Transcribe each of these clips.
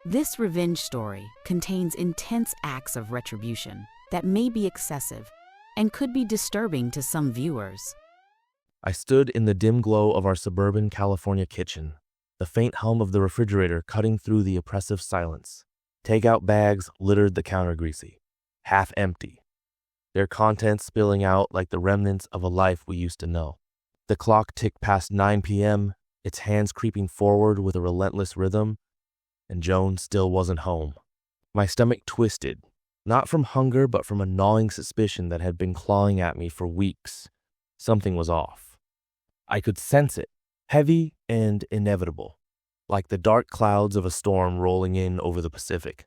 This revenge story contains intense acts of retribution that may be excessive and could be disturbing to some viewers. I stood in the dim glow of our suburban California kitchen, the faint hum of the refrigerator cutting through the oppressive silence. Takeout bags littered the counter greasy, half empty, their contents spilling out like the remnants of a life we used to know. The clock ticked past 9 p.m., its hands creeping forward with a relentless rhythm, and Joan still wasn't home. My stomach twisted, not from hunger but from a gnawing suspicion that had been clawing at me for weeks. Something was off. I could sense it, heavy and inevitable, like the dark clouds of a storm rolling in over the Pacific.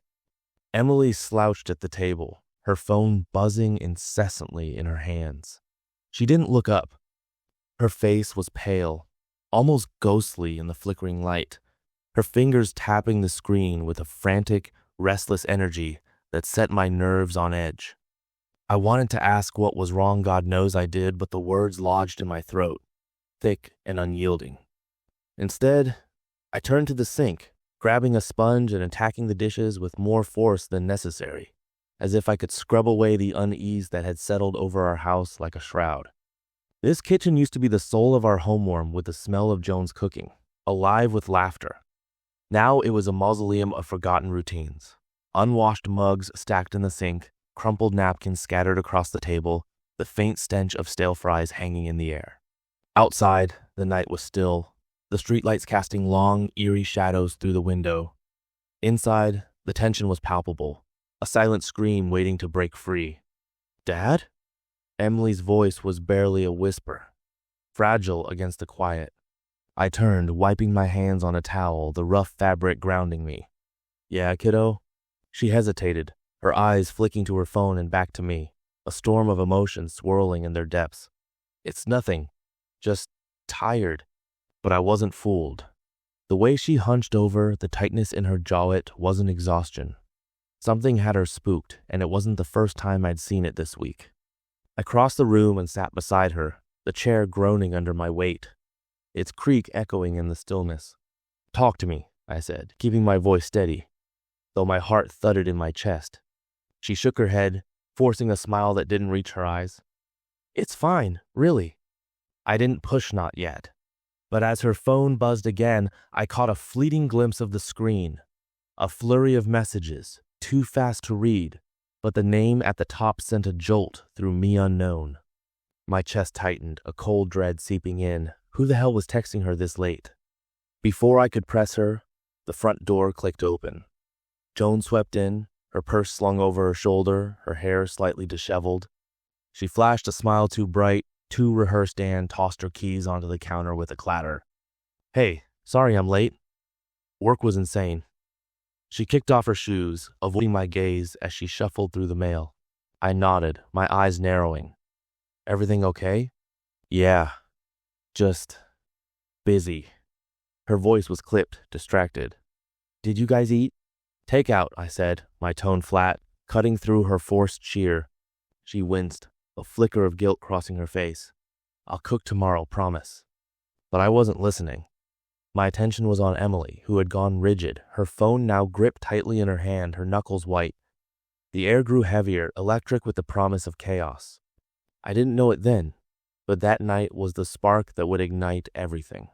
Emily slouched at the table, her phone buzzing incessantly in her hands. She didn't look up. Her face was pale, almost ghostly in the flickering light, her fingers tapping the screen with a frantic, restless energy that set my nerves on edge. I wanted to ask what was wrong, God knows I did, but the words lodged in my throat, thick and unyielding. Instead, I turned to the sink, grabbing a sponge and attacking the dishes with more force than necessary, as if I could scrub away the unease that had settled over our house like a shroud. This kitchen used to be the soul of our homeworm with the smell of Joan's cooking, alive with laughter. Now it was a mausoleum of forgotten routines. Unwashed mugs stacked in the sink, crumpled napkins scattered across the table, the faint stench of stale fries hanging in the air. Outside, the night was still, the streetlights casting long, eerie shadows through the window. Inside, the tension was palpable, a silent scream waiting to break free. "Dad?" Emily's voice was barely a whisper, fragile against the quiet. I turned, wiping my hands on a towel, the rough fabric grounding me. "Yeah, kiddo?" She hesitated, her eyes flicking to her phone and back to me, a storm of emotions swirling in their depths. "It's nothing, just tired." But I wasn't fooled. The way she hunched over, the tightness in her jowlet, wasn't exhaustion. Something had her spooked, and it wasn't the first time I'd seen it this week. I crossed the room and sat beside her, the chair groaning under my weight, its creak echoing in the stillness. "Talk to me," I said, keeping my voice steady, though my heart thudded in my chest. She shook her head, forcing a smile that didn't reach her eyes. "It's fine, really." I didn't push not yet. But as her phone buzzed again, I caught a fleeting glimpse of the screen. A flurry of messages, too fast to read, but the name at the top sent a jolt through me unknown. My chest tightened, a cold dread seeping in. Who the hell was texting her this late? Before I could press her, the front door clicked open. Joan swept in, her purse slung over her shoulder, her hair slightly disheveled. She flashed a smile too bright, too rehearsed, and tossed her keys onto the counter with a clatter. "Hey, sorry I'm late." Work was insane. She kicked off her shoes, avoiding my gaze as she shuffled through the mail. I nodded, my eyes narrowing. "Everything okay?" "Yeah. Just busy." Her voice was clipped, distracted. "Did you guys eat?" "Takeout," I said, my tone flat, cutting through her forced cheer. She winced, a flicker of guilt crossing her face. "I'll cook tomorrow, promise." But I wasn't listening. My attention was on Emily, who had gone rigid, her phone now gripped tightly in her hand, her knuckles white. The air grew heavier, electric with the promise of chaos. I didn't know it then, but that night was the spark that would ignite everything.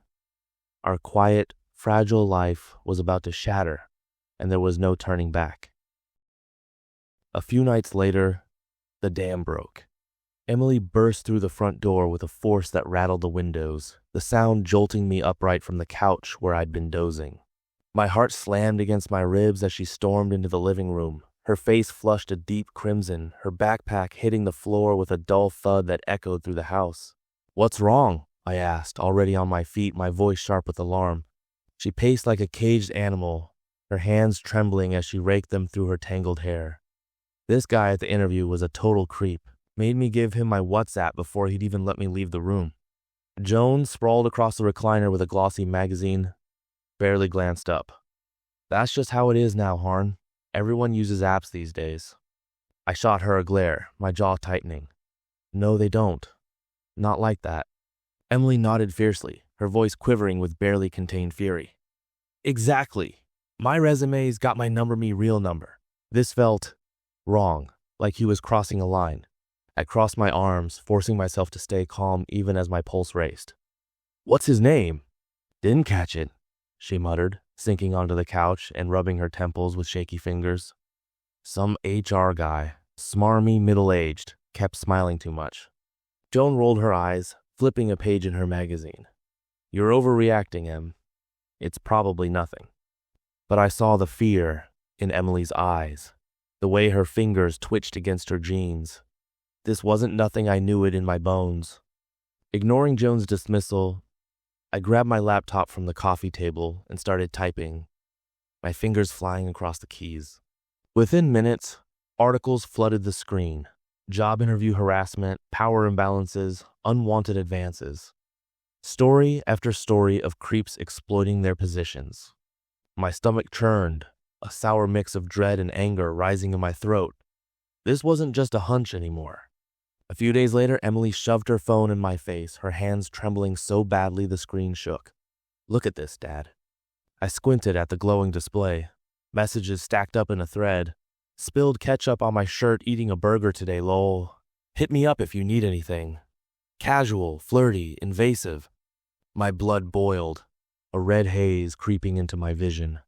Our quiet, fragile life was about to shatter, and there was no turning back. A few nights later, the dam broke. Emily burst through the front door with a force that rattled the windows, the sound jolting me upright from the couch where I'd been dozing. My heart slammed against my ribs as she stormed into the living room, her face flushed a deep crimson, her backpack hitting the floor with a dull thud that echoed through the house. "What's wrong?" I asked, already on my feet, my voice sharp with alarm. She paced like a caged animal, her hands trembling as she raked them through her tangled hair. This guy at the interview was a total creep. Made me give him my WhatsApp before he'd even let me leave the room. Joan, sprawled across the recliner with a glossy magazine, barely glanced up. "That's just how it is now, Harn. Everyone uses apps these days." I shot her a glare, my jaw tightening. "No, they don't. Not like that." Emily nodded fiercely, her voice quivering with barely contained fury. "Exactly. My resume's got my number me real number. This felt wrong, like he was crossing a line. I crossed my arms, forcing myself to stay calm even as my pulse raced. What's his name? Didn't catch it, she muttered, sinking onto the couch and rubbing her temples with shaky fingers. Some HR guy, smarmy middle-aged, kept smiling too much. Joan rolled her eyes, flipping a page in her magazine. You're overreacting, Em. It's probably nothing. But I saw the fear in Emily's eyes, the way her fingers twitched against her jeans. This wasn't nothing, I knew it in my bones. Ignoring Joan's dismissal, I grabbed my laptop from the coffee table and started typing, my fingers flying across the keys. Within minutes, articles flooded the screen. Job interview harassment, power imbalances, unwanted advances. Story after story of creeps exploiting their positions. My stomach churned, a sour mix of dread and anger rising in my throat. This wasn't just a hunch anymore. A few days later, Emily shoved her phone in my face, her hands trembling so badly the screen shook. Look at this, Dad. I squinted at the glowing display. Messages stacked up in a thread. Spilled ketchup on my shirt eating a burger today, lol. Hit me up if you need anything. Casual, flirty, invasive. My blood boiled, a red haze creeping into my vision.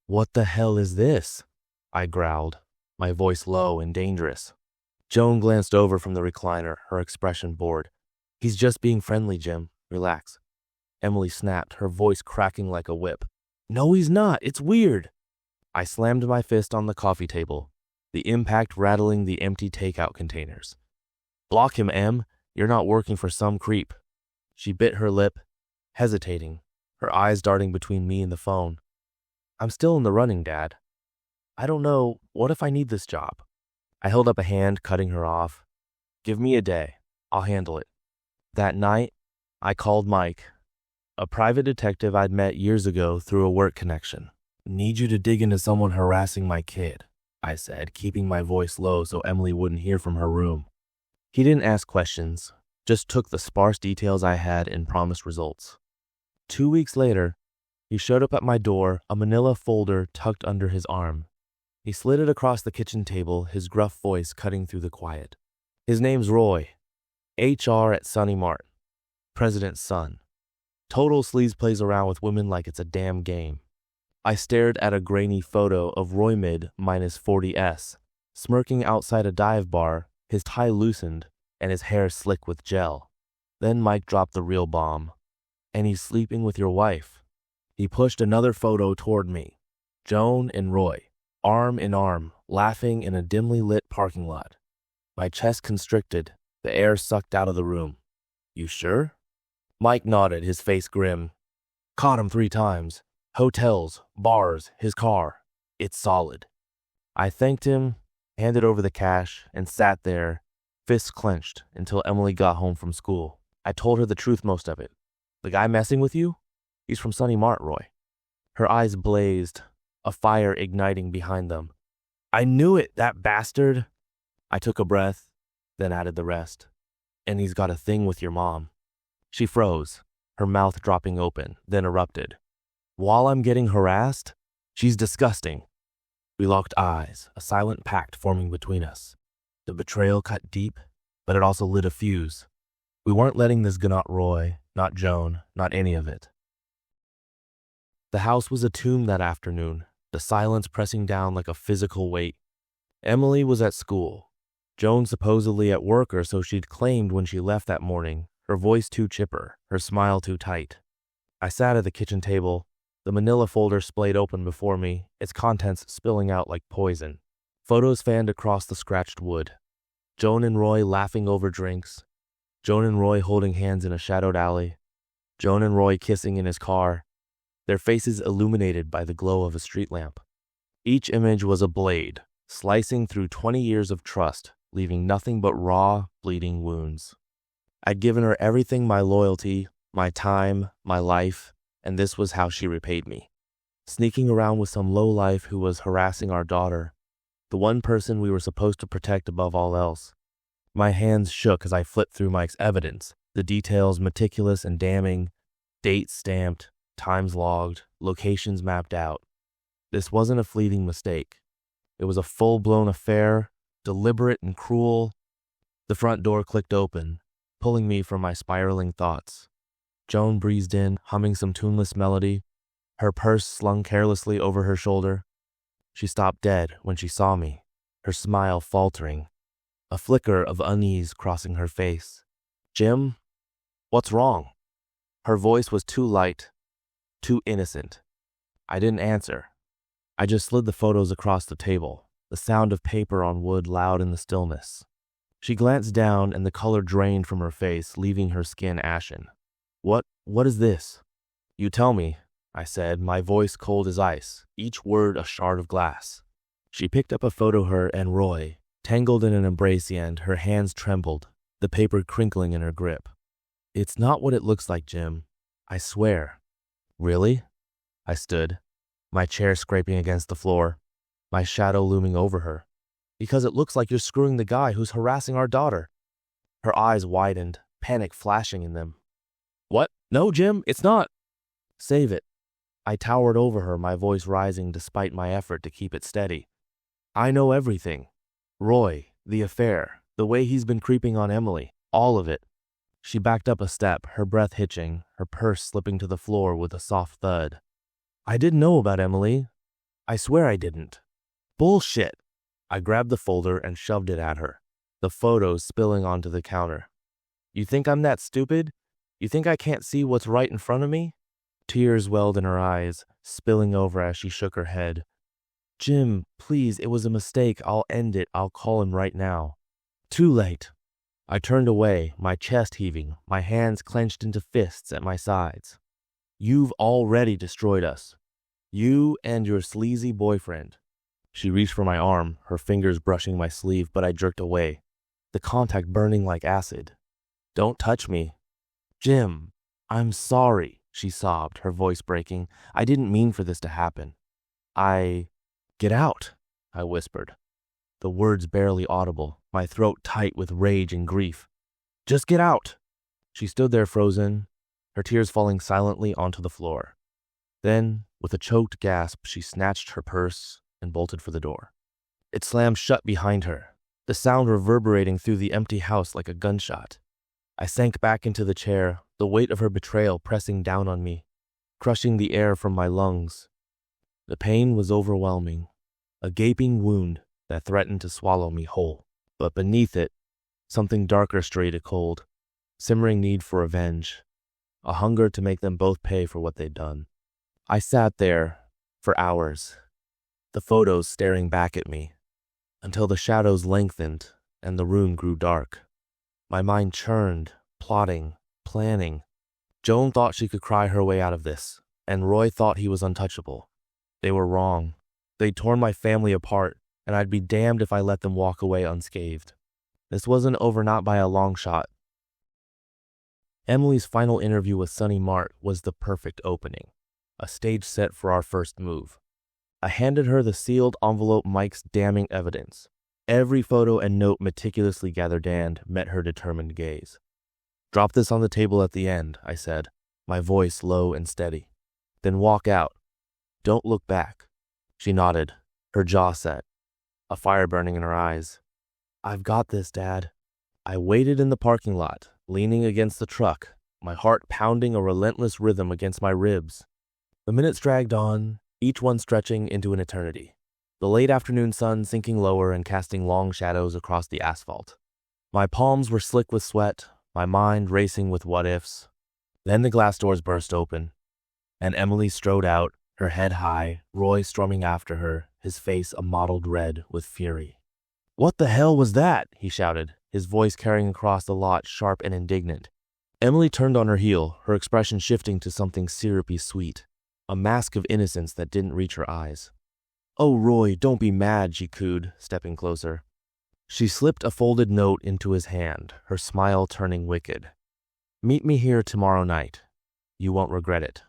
What the hell is this? I growled, my voice low and dangerous. Joan glanced over from the recliner, her expression bored. He's just being friendly, Jim. Relax. Emily snapped, her voice cracking like a whip. No, he's not. It's weird. I slammed my fist on the coffee table, the impact rattling the empty takeout containers. Block him, Em. You're not working for some creep. She bit her lip, hesitating, her eyes darting between me and the phone. I'm still in the running, Dad. I don't know. What if I need this job? I held up a hand, cutting her off. Give me a day. I'll handle it. That night, I called Mike, a private detective I'd met years ago through a work connection. Need you to dig into someone harassing my kid, I said, keeping my voice low so Emily wouldn't hear from her room. He didn't ask questions, just took the sparse details I had and promised results. 2 weeks later, he showed up at my door, a manila folder tucked under his arm. He slid it across the kitchen table, his gruff voice cutting through the quiet. His name's Roy, HR at Sunny Mart, president's son. Total sleaze plays around with women like it's a damn game. I stared at a grainy photo of Roy mid -40s, smirking outside a dive bar, his tie loosened and his hair slick with gel. Then Mike dropped the real bomb. And he's sleeping with your wife. He pushed another photo toward me. Joan and Roy, arm in arm, laughing in a dimly lit parking lot. My chest constricted, the air sucked out of the room. You sure? Mike nodded, his face grim. Caught him 3 times. Hotels, bars, his car. It's solid. I thanked him, handed over the cash, and sat there, fists clenched, until Emily got home from school. I told her the truth, most of it. The guy messing with you? He's from Sunny Mart, Roy. Her eyes blazed, a fire igniting behind them. I knew it, that bastard. I took a breath, then added the rest. And he's got a thing with your mom. She froze, her mouth dropping open, then erupted. While I'm getting harassed, she's disgusting. We locked eyes, a silent pact forming between us. The betrayal cut deep, but it also lit a fuse. We weren't letting this go, not Roy, not Joan, not any of it. The house was a tomb that afternoon, the silence pressing down like a physical weight. Emily was at school. Joan supposedly at work, or so she'd claimed when she left that morning, her voice too chipper, her smile too tight. I sat at the kitchen table, the manila folder splayed open before me, its contents spilling out like poison. Photos fanned across the scratched wood. Joan and Roy laughing over drinks. Joan and Roy holding hands in a shadowed alley. Joan and Roy kissing in his car, their faces illuminated by the glow of a street lamp. Each image was a blade, slicing through 20 years of trust, leaving nothing but raw, bleeding wounds. I'd given her everything, my loyalty, my time, my life, and this was how she repaid me. Sneaking around with some lowlife who was harassing our daughter, the one person we were supposed to protect above all else. My hands shook as I flipped through Mike's evidence, the details meticulous and damning, dates stamped, times logged, locations mapped out. This wasn't a fleeting mistake. It was a full-blown affair, deliberate and cruel. The front door clicked open, pulling me from my spiraling thoughts. Joan breezed in, humming some tuneless melody, her purse slung carelessly over her shoulder. She stopped dead when she saw me, her smile faltering, a flicker of unease crossing her face. "Jim, what's wrong?" Her voice was too light, too innocent. I didn't answer. I just slid the photos across the table, the sound of paper on wood loud in the stillness. She glanced down and the color drained from her face, leaving her skin ashen. What is this?" "You tell me," I said, my voice cold as ice, each word a shard of glass. She picked up a photo of her and Roy, tangled in an embrace, and her hands trembled, the paper crinkling in her grip. "It's not what it looks like, Jim. I swear." "Really?" I stood, my chair scraping against the floor, my shadow looming over her. "Because it looks like you're screwing the guy who's harassing our daughter." Her eyes widened, panic flashing in them. "What? No, Jim, it's not." "Save it." I towered over her, my voice rising despite my effort to keep it steady. "I know everything. Roy, the affair, the way he's been creeping on Emily, all of it." She backed up a step, her breath hitching, her purse slipping to the floor with a soft thud. "I didn't know about Emily. I swear I didn't." "Bullshit." I grabbed the folder and shoved it at her, the photos spilling onto the counter. "You think I'm that stupid? You think I can't see what's right in front of me?" Tears welled in her eyes, spilling over as she shook her head. "Jim, please, it was a mistake. I'll end it. I'll call him right now." "Too late." I turned away, my chest heaving, my hands clenched into fists at my sides. "You've already destroyed us. You and your sleazy boyfriend." She reached for my arm, her fingers brushing my sleeve, but I jerked away, the contact burning like acid. "Don't touch me." "Jim, I'm sorry," she sobbed, her voice breaking. "I didn't mean for this to happen. Get out," I whispered, the words barely audible, my throat tight with rage and grief. "Just get out." She stood there frozen, her tears falling silently onto the floor. Then, with a choked gasp, she snatched her purse and bolted for the door. It slammed shut behind her, the sound reverberating through the empty house like a gunshot. I sank back into the chair, the weight of her betrayal pressing down on me, crushing the air from my lungs. The pain was overwhelming, a gaping wound that threatened to swallow me whole. But beneath it, something darker strayed a cold, simmering need for revenge, a hunger to make them both pay for what they'd done. I sat there for hours, the photos staring back at me, until the shadows lengthened and the room grew dark. My mind churned, plotting, planning. Joan thought she could cry her way out of this, and Roy thought he was untouchable. They were wrong. They'd torn my family apart, and I'd be damned if I let them walk away unscathed. This wasn't over, not by a long shot. Emily's final interview with Sonny Mart was the perfect opening, a stage set for our first move. I handed her the sealed envelope, Mike's damning evidence. Every photo and note meticulously gathered and met her determined gaze. "Drop this on the table at the end," I said, my voice low and steady. "Then walk out. Don't look back." She nodded, her jaw set, a fire burning in her eyes. "I've got this, Dad." I waited in the parking lot, leaning against the truck, my heart pounding a relentless rhythm against my ribs. The minutes dragged on, each one stretching into an eternity, the late afternoon sun sinking lower and casting long shadows across the asphalt. My palms were slick with sweat, my mind racing with what-ifs. Then the glass doors burst open, and Emily strode out, her head high, Roy storming after her, his face a mottled red with fury. "What the hell was that?" he shouted, his voice carrying across the lot, sharp and indignant. Emily turned on her heel, her expression shifting to something syrupy sweet, a mask of innocence that didn't reach her eyes. "Oh, Roy, don't be mad," she cooed, stepping closer. She slipped a folded note into his hand, her smile turning wicked. "Meet me here tomorrow night. You won't regret it."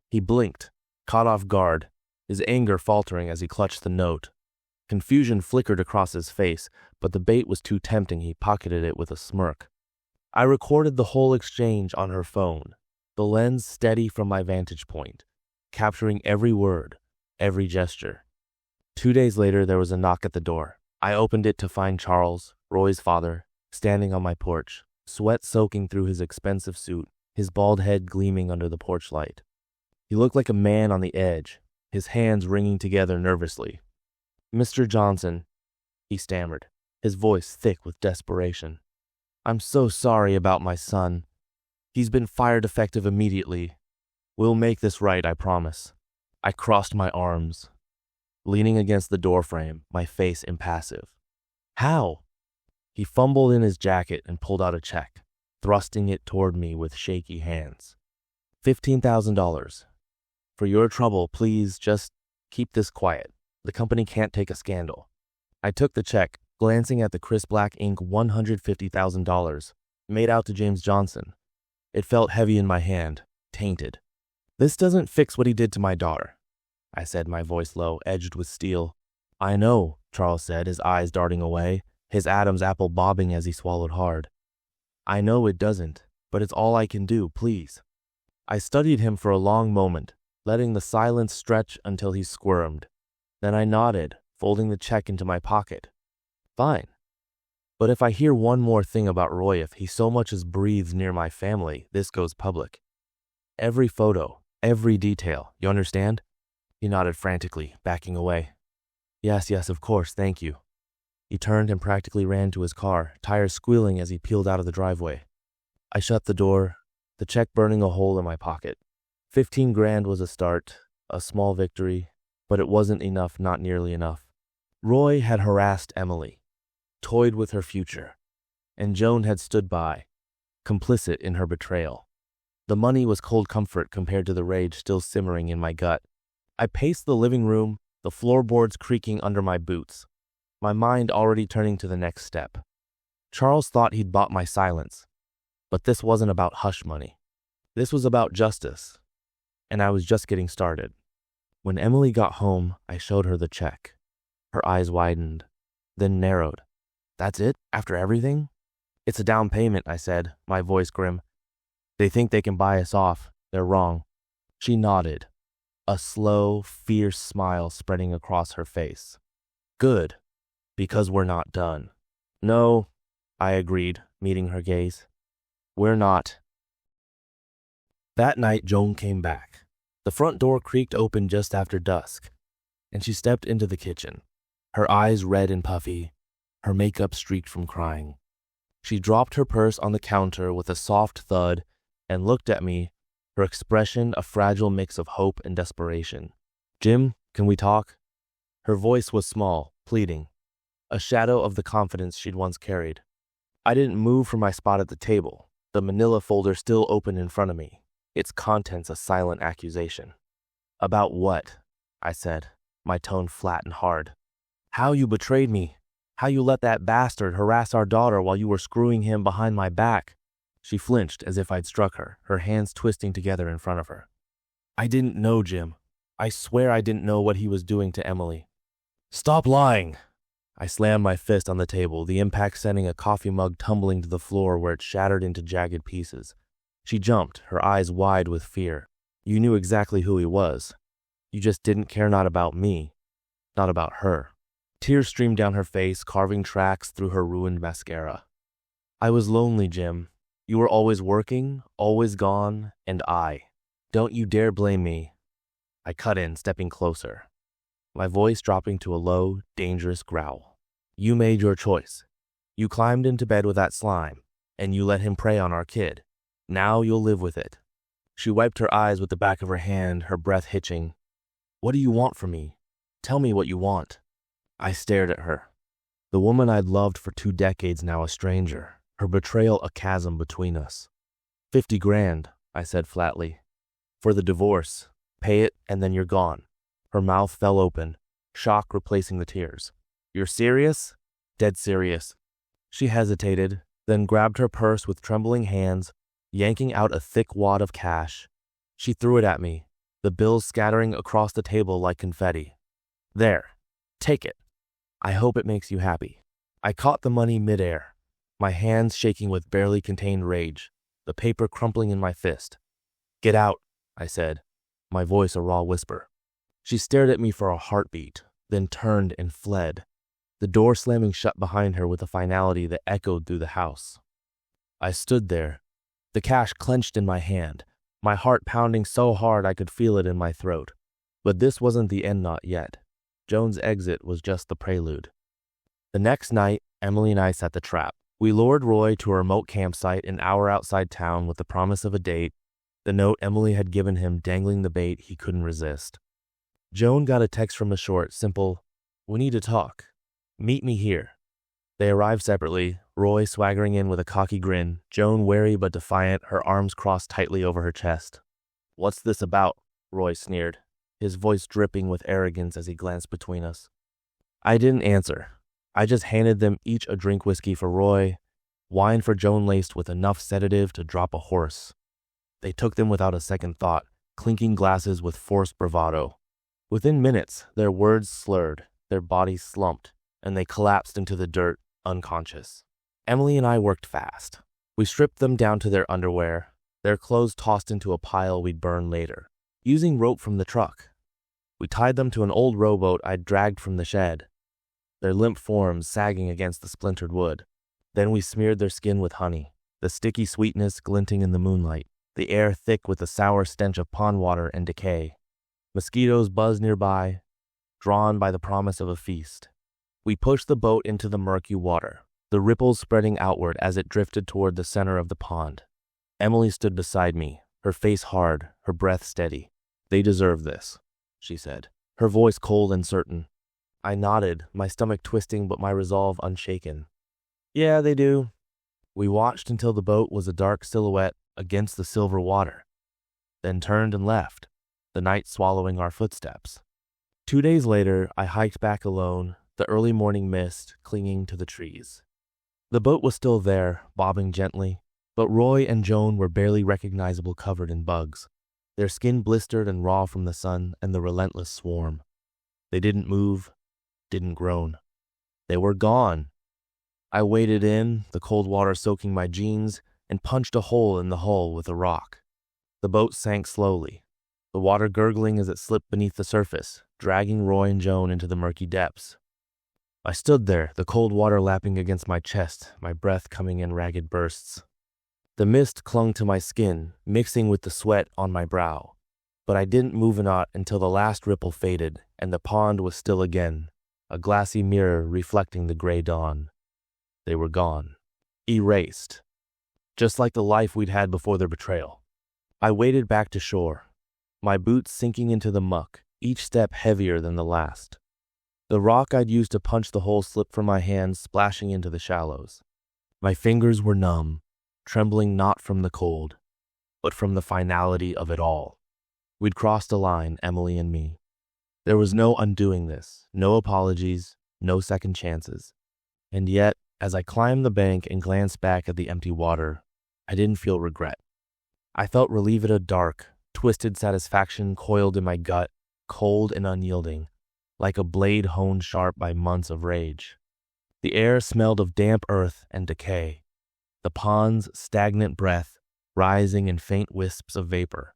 He blinked, caught off guard, his anger faltering as he clutched the note. Confusion flickered across his face, but the bait was too tempting. He pocketed it with a smirk. I recorded the whole exchange on her phone, the lens steady from my vantage point, capturing every word, every gesture. 2 days later, there was a knock at the door. I opened it to find Charles, Roy's father, standing on my porch, sweat soaking through his expensive suit, his bald head gleaming under the porch light. He looked like a man on the edge, his hands wringing together nervously. "Mr. Johnson," he stammered, his voice thick with desperation. "I'm so sorry about my son. He's been fired effective immediately. We'll make this right, I promise." I crossed my arms, leaning against the doorframe, my face impassive. "How?" He fumbled in his jacket and pulled out a check, thrusting it toward me with shaky hands. $15,000. For your trouble, please just keep this quiet. The company can't take a scandal. I took the check, glancing at the crisp black ink $150,000, made out to James Johnson. It felt heavy in my hand, tainted. "This doesn't fix what he did to my daughter," I said, my voice low, edged with steel. "I know," Charles said, his eyes darting away, his Adam's apple bobbing as he swallowed hard. "I know it doesn't, but it's all I can do, please." I studied him for a long moment, letting the silence stretch until he squirmed. Then I nodded, folding the check into my pocket. "Fine. But if I hear one more thing about Roy, if he so much as breathes near my family, this goes public. Every photo, every detail, you understand?" He nodded frantically, backing away. Yes, of course, thank you." He turned and practically ran to his car, tires squealing as he peeled out of the driveway. I shut the door, the check burning a hole in my pocket. 15 grand was a start, a small victory, but it wasn't enough, not nearly enough. Roy had harassed Emily, toyed with her future, and Joan had stood by, complicit in her betrayal. The money was cold comfort compared to the rage still simmering in my gut. I paced the living room, the floorboards creaking under my boots, my mind already turning to the next step. Charles thought he'd bought my silence, but this wasn't about hush money. This was about justice, and I was just getting started. When Emily got home, I showed her the check. Her eyes widened, then narrowed. "That's it? After everything?" "It's a down payment," I said, my voice grim. "They think they can buy us off. They're wrong." She nodded, a slow, fierce smile spreading across her face. "Good, because we're not done." "No," I agreed, meeting her gaze. "We're not." That night, Joan came back. The front door creaked open just after dusk, and she stepped into the kitchen, her eyes red and puffy, her makeup streaked from crying. She dropped her purse on the counter with a soft thud and looked at me, her expression a fragile mix of hope and desperation. "Jim, can we talk?" Her voice was small, pleading, a shadow of the confidence she'd once carried. I didn't move from my spot at the table, the manila folder still open in front of me, its contents a silent accusation. "About what?" I said, my tone flat and hard. "How you betrayed me. How you let that bastard harass our daughter while you were screwing him behind my back." She flinched as if I'd struck her, her hands twisting together in front of her. "I didn't know, Jim. I swear I didn't know what he was doing to Emily." "Stop lying!" I slammed my fist on the table, the impact sending a coffee mug tumbling to the floor where it shattered into jagged pieces. She jumped, her eyes wide with fear. "You knew exactly who he was. You just didn't care, not about me, not about her." Tears streamed down her face, carving tracks through her ruined mascara. "I was lonely, Jim. You were always working, always gone, and don't you dare blame me." I cut in, stepping closer, my voice dropping to a low, dangerous growl. "You made your choice. You climbed into bed with that slime, and you let him prey on our kid. Now you'll live with it." She wiped her eyes with the back of her hand, her breath hitching. "What do you want from me? Tell me what you want." I stared at her. The woman I'd loved for 2 decades, now a stranger, her betrayal a chasm between us. 50 grand, I said flatly. "For the divorce. Pay it, and then you're gone." Her mouth fell open, shock replacing the tears. "You're serious?" "Dead serious." She hesitated, then grabbed her purse with trembling hands, yanking out a thick wad of cash. She threw it at me, the bills scattering across the table like confetti. "There, take it. I hope it makes you happy." I caught the money midair, my hands shaking with barely contained rage, the paper crumpling in my fist. "Get out," I said, my voice a raw whisper. She stared at me for a heartbeat, then turned and fled, the door slamming shut behind her with a finality that echoed through the house. I stood there, the cash clenched in my hand, my heart pounding so hard I could feel it in my throat. But this wasn't the end knot yet. Joan's exit was just the prelude. The next night, Emily and I set the trap. We lured Roy to a remote campsite an hour outside town with the promise of a date, the note Emily had given him dangling the bait he couldn't resist. Joan got a text from a short, simple, "We need to talk. Meet me here." They arrived separately, Roy swaggering in with a cocky grin, Joan wary but defiant, her arms crossed tightly over her chest. "What's this about?" Roy sneered, his voice dripping with arrogance as he glanced between us. I didn't answer. I just handed them each a drink whiskey for Roy, wine for Joan laced with enough sedative to drop a horse. They took them without a second thought, clinking glasses with forced bravado. Within minutes, their words slurred, their bodies slumped, and they collapsed into the dirt, unconscious. Emily and I worked fast. We stripped them down to their underwear, their clothes tossed into a pile we'd burn later, using rope from the truck. We tied them to an old rowboat I'd dragged from the shed, their limp forms sagging against the splintered wood. Then we smeared their skin with honey, the sticky sweetness glinting in the moonlight, the air thick with the sour stench of pond water and decay. Mosquitoes buzzed nearby, drawn by the promise of a feast. We pushed the boat into the murky water, the ripples spreading outward as it drifted toward the center of the pond. Emily stood beside me, her face hard, her breath steady. "They deserve this," she said, her voice cold and certain. I nodded, my stomach twisting but my resolve unshaken. "Yeah, they do." We watched until the boat was a dark silhouette against the silver water, then turned and left, the night swallowing our footsteps. 2 days later, I hiked back alone, the early morning mist clinging to the trees. The boat was still there, bobbing gently, but Roy and Joan were barely recognizable, covered in bugs, their skin blistered and raw from the sun and the relentless swarm. They didn't move, didn't groan. They were gone. I waded in, the cold water soaking my jeans, and punched a hole in the hull with a rock. The boat sank slowly, the water gurgling as it slipped beneath the surface, dragging Roy and Joan into the murky depths. I stood there, the cold water lapping against my chest, my breath coming in ragged bursts. The mist clung to my skin, mixing with the sweat on my brow. But I didn't move an aught until the last ripple faded, and the pond was still again, a glassy mirror reflecting the gray dawn. They were gone. Erased. Just like the life we'd had before their betrayal. I waded back to shore, my boots sinking into the muck, each step heavier than the last. The rock I'd used to punch the hole slipped from my hands, splashing into the shallows. My fingers were numb, trembling not from the cold, but from the finality of it all. We'd crossed a line, Emily and me. There was no undoing this, no apologies, no second chances. And yet, as I climbed the bank and glanced back at the empty water, I didn't feel regret. I felt relief at a dark, twisted satisfaction coiled in my gut, cold and unyielding, like a blade honed sharp by months of rage. The air smelled of damp earth and decay, the pond's stagnant breath rising in faint wisps of vapor.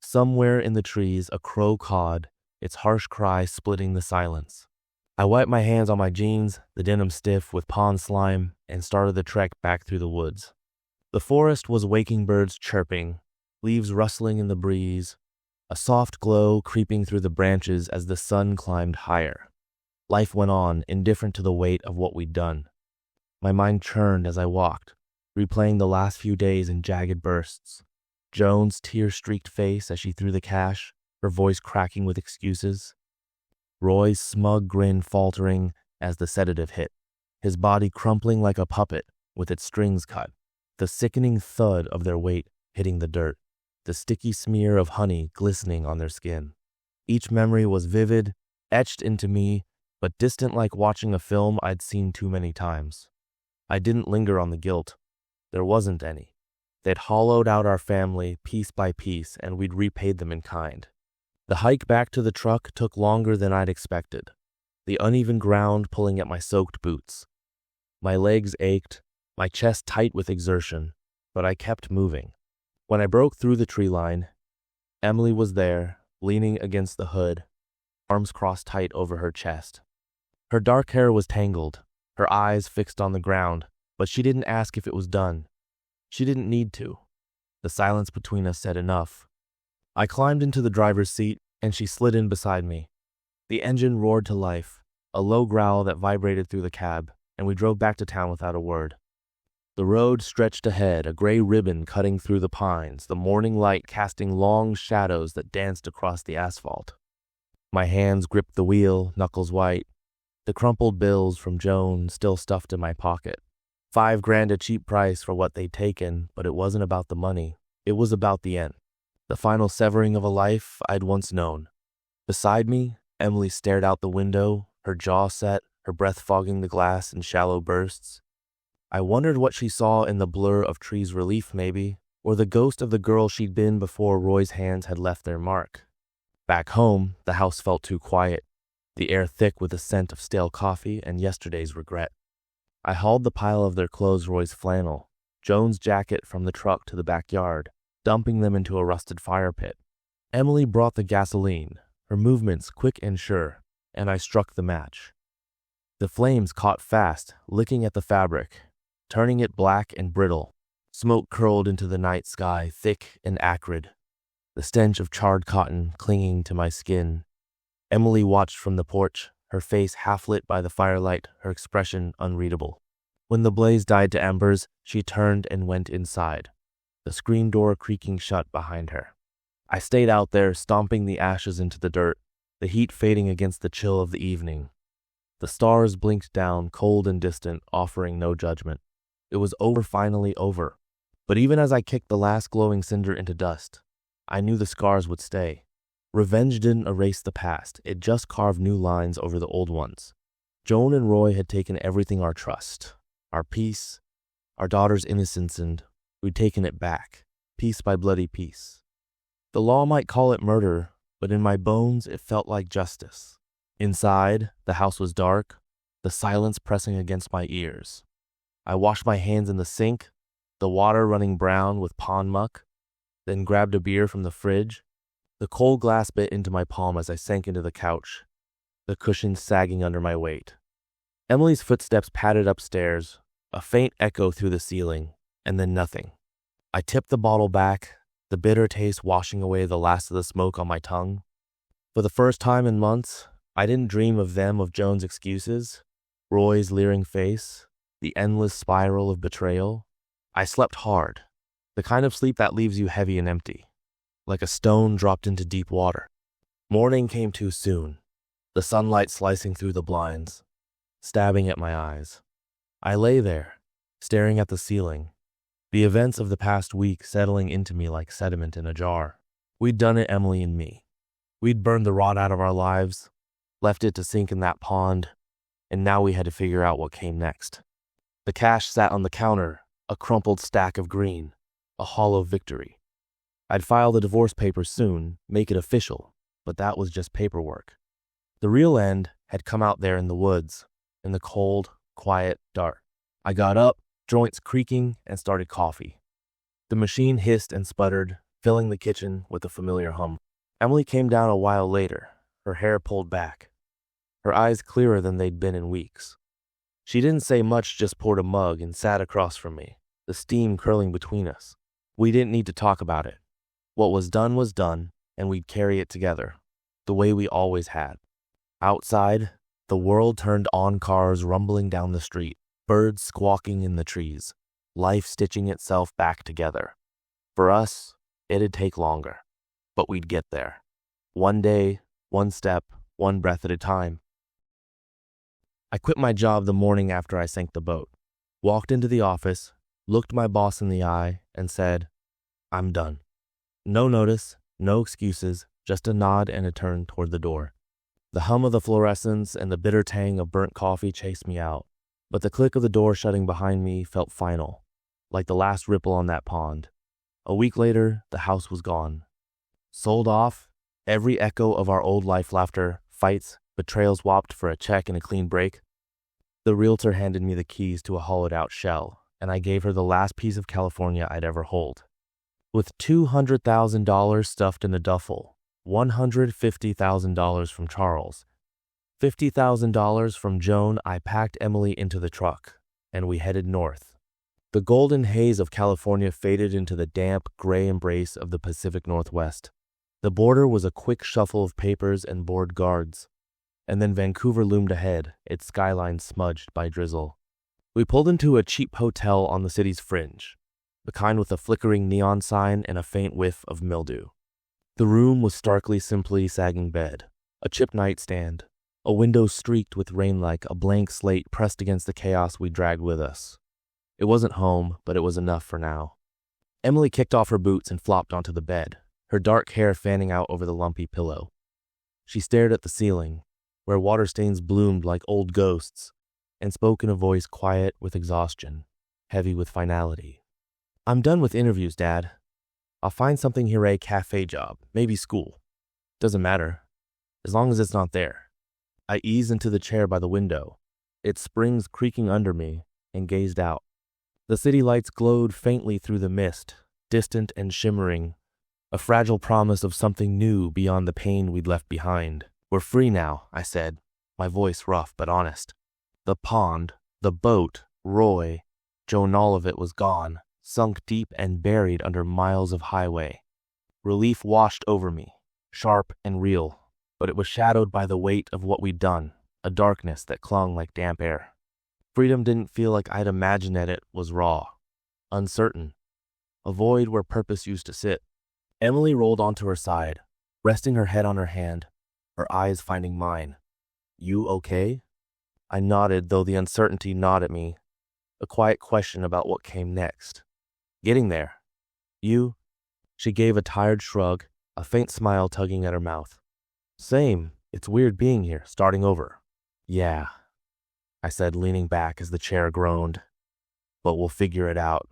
Somewhere in the trees a crow cawed, its harsh cry splitting the silence. I wiped my hands on my jeans, the denim stiff with pond slime, and started the trek back through the woods. The forest was waking birds chirping, leaves rustling in the breeze, a soft glow creeping through the branches as the sun climbed higher. Life went on, indifferent to the weight of what we'd done. My mind churned as I walked, replaying the last few days in jagged bursts. Joan's tear-streaked face as she threw the cash, her voice cracking with excuses. Roy's smug grin faltering as the sedative hit, his body crumpling like a puppet with its strings cut, the sickening thud of their weight hitting the dirt, the sticky smear of honey glistening on their skin. Each memory was vivid, etched into me, but distant like watching a film I'd seen too many times. I didn't linger on the guilt. There wasn't any. They'd hollowed out our family piece by piece, and we'd repaid them in kind. The hike back to the truck took longer than I'd expected, the uneven ground pulling at my soaked boots. My legs ached, my chest tight with exertion, but I kept moving. When I broke through the tree line, Emily was there, leaning against the hood, arms crossed tight over her chest. Her dark hair was tangled, her eyes fixed on the ground, but she didn't ask if it was done. She didn't need to. The silence between us said enough. I climbed into the driver's seat, and she slid in beside me. The engine roared to life, a low growl that vibrated through the cab, and we drove back to town without a word. The road stretched ahead, a gray ribbon cutting through the pines, the morning light casting long shadows that danced across the asphalt. My hands gripped the wheel, knuckles white, the crumpled bills from Joan still stuffed in my pocket. $5,000 a cheap price for what they'd taken, but it wasn't about the money. It was about the end. The final severing of a life I'd once known. Beside me, Emily stared out the window, her jaw set, her breath fogging the glass in shallow bursts. I wondered what she saw in the blur of trees' relief, maybe, or the ghost of the girl she'd been before Roy's hands had left their mark. Back home, the house felt too quiet, the air thick with the scent of stale coffee and yesterday's regret. I hauled the pile of their clothes, Roy's flannel, Joan's jacket from the truck to the backyard, dumping them into a rusted fire pit. Emily brought the gasoline, her movements quick and sure, and I struck the match. The flames caught fast, licking at the fabric, turning it black and brittle. Smoke curled into the night sky, thick and acrid, the stench of charred cotton clinging to my skin. Emily watched from the porch, her face half lit by the firelight, her expression unreadable. When the blaze died to embers, she turned and went inside, the screen door creaking shut behind her. I stayed out there, stomping the ashes into the dirt, the heat fading against the chill of the evening. The stars blinked down, cold and distant, offering no judgment. It was over, finally over. But even as I kicked the last glowing cinder into dust, I knew the scars would stay. Revenge didn't erase the past, it just carved new lines over the old ones. Joan and Roy had taken everything: our trust, our peace, our daughter's innocence, and we'd taken it back, piece by bloody piece. The law might call it murder, but in my bones it felt like justice. Inside, the house was dark, the silence pressing against my ears. I washed my hands in the sink, the water running brown with pond muck, then grabbed a beer from the fridge. The cold glass bit into my palm as I sank into the couch, the cushions sagging under my weight. Emily's footsteps padded upstairs, a faint echo through the ceiling, and then nothing. I tipped the bottle back, the bitter taste washing away the last of the smoke on my tongue. For the first time in months, I didn't dream of Joan's excuses, Roy's leering face, the endless spiral of betrayal. I slept hard, the kind of sleep that leaves you heavy and empty, like a stone dropped into deep water. Morning came too soon, the sunlight slicing through the blinds, stabbing at my eyes. I lay there, staring at the ceiling, the events of the past week settling into me like sediment in a jar. We'd done it, Emily and me. We'd burned the rot out of our lives, left it to sink in that pond, and now we had to figure out what came next. The cash sat on the counter, a crumpled stack of green, a hollow victory. I'd file the divorce papers soon, make it official, but that was just paperwork. The real end had come out there in the woods, in the cold, quiet dark. I got up, joints creaking, and started coffee. The machine hissed and sputtered, filling the kitchen with a familiar hum. Emily came down a while later, her hair pulled back, her eyes clearer than they'd been in weeks. She didn't say much, just poured a mug and sat across from me, the steam curling between us. We didn't need to talk about it. What was done, and we'd carry it together, the way we always had. Outside, the world turned on, cars rumbling down the street, birds squawking in the trees, life stitching itself back together. For us, it'd take longer, but we'd get there. One day, one step, one breath at a time. I quit my job the morning after I sank the boat, walked into the office, looked my boss in the eye, and said, "I'm done." No notice, no excuses, just a nod and a turn toward the door. The hum of the fluorescents and the bitter tang of burnt coffee chased me out, but the click of the door shutting behind me felt final, like the last ripple on that pond. A week later, the house was gone. Sold off, every echo of our old life: laughter, fights, betrayals swapped for a check and a clean break. The realtor handed me the keys to a hollowed-out shell, and I gave her the last piece of California I'd ever hold. With $200,000 stuffed in a duffel, $150,000 from Charles, $50,000 from Joan. I packed Emily into the truck, and we headed north. The golden haze of California faded into the damp, gray embrace of the Pacific Northwest. The border was a quick shuffle of papers and bored guards, and then Vancouver loomed ahead, its skyline smudged by drizzle. We pulled into a cheap hotel on the city's fringe, the kind with a flickering neon sign and a faint whiff of mildew. The room was starkly simply sagging bed, a chipped nightstand, a window streaked with rain like a blank slate pressed against the chaos we dragged with us. It wasn't home, but it was enough for now. Emily kicked off her boots and flopped onto the bed, her dark hair fanning out over the lumpy pillow. She stared at the ceiling, where water stains bloomed like old ghosts, and spoke in a voice quiet with exhaustion, heavy with finality. "I'm done with interviews, Dad. I'll find something here, a cafe job, maybe school. Doesn't matter, as long as it's not there." I eased into the chair by the window, its springs creaking under me, and gazed out. The city lights glowed faintly through the mist, distant and shimmering, a fragile promise of something new beyond the pain we'd left behind. "We're free now," I said, my voice rough but honest. The pond, the boat, Roy, Joan, all of it was gone, sunk deep and buried under miles of highway. Relief washed over me, sharp and real, but it was shadowed by the weight of what we'd done, a darkness that clung like damp air. Freedom didn't feel like I'd imagined it was raw, uncertain, a void where purpose used to sit. Emily rolled onto her side, resting her head on her hand, her eyes finding mine. "You okay?" I nodded, though the uncertainty gnawed at me, a quiet question about what came next. "Getting there. You?" She gave a tired shrug, a faint smile tugging at her mouth. "Same. It's weird being here, starting over." "Yeah," I said, leaning back as the chair groaned. "But we'll figure it out."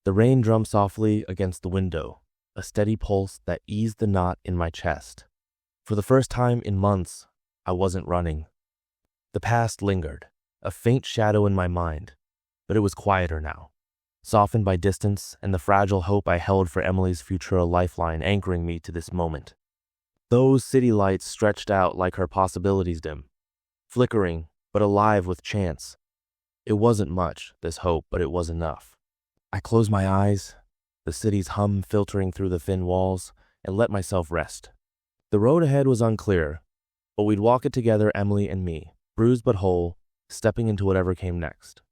The rain drummed softly against the window, a steady pulse that eased the knot in my chest. For the first time in months, I wasn't running. The past lingered, a faint shadow in my mind, but it was quieter now, softened by distance and the fragile hope I held for Emily's future, a lifeline anchoring me to this moment. Those city lights stretched out like her possibilities dim, flickering but alive with chance. It wasn't much, this hope, but it was enough. I closed my eyes, the city's hum filtering through the thin walls, and let myself rest. The road ahead was unclear, but we'd walk it together, Emily and me, bruised but whole, stepping into whatever came next.